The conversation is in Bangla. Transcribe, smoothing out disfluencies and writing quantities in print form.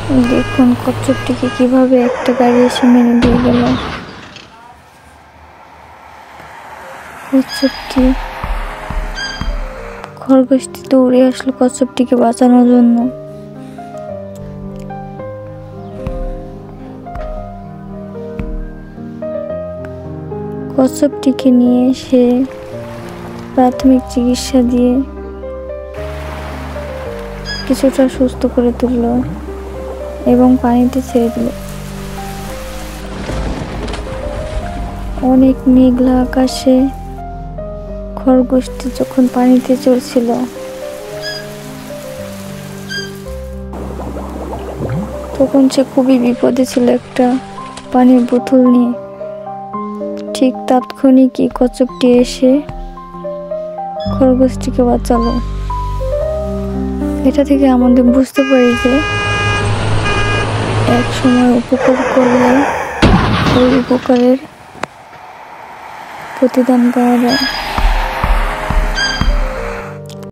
দেখুন কচ্ছপটিকে কিভাবে একটা গাড়ি এসে মেরে দিয়ে গেল। কচ্ছপটি খরগোশটি দৌড়ে আসলো কচ্ছপটিকে বাঁচানোর জন্য। কচ্ছপটিকে নিয়ে সে প্রাথমিক চিকিৎসা দিয়ে কিছুটা সুস্থ করে তুলল এবং পানিতে ছেড়ে দিল। অনেক মেঘলা আকাশে খরগোশটি যখন পানিতে চলছিল তখন সে খুবই বিপদে ছিল একটা পানির বোতল নিয়ে। ঠিক তাৎক্ষণিকই কচ্ছপটি এসে খরগোশটিকে বাঁচালো। এটা থেকে আমাদের বুঝতে পারি যে এক সময় উপকার করলে ওই উপকারের প্রতিদান পাওয়া যায়।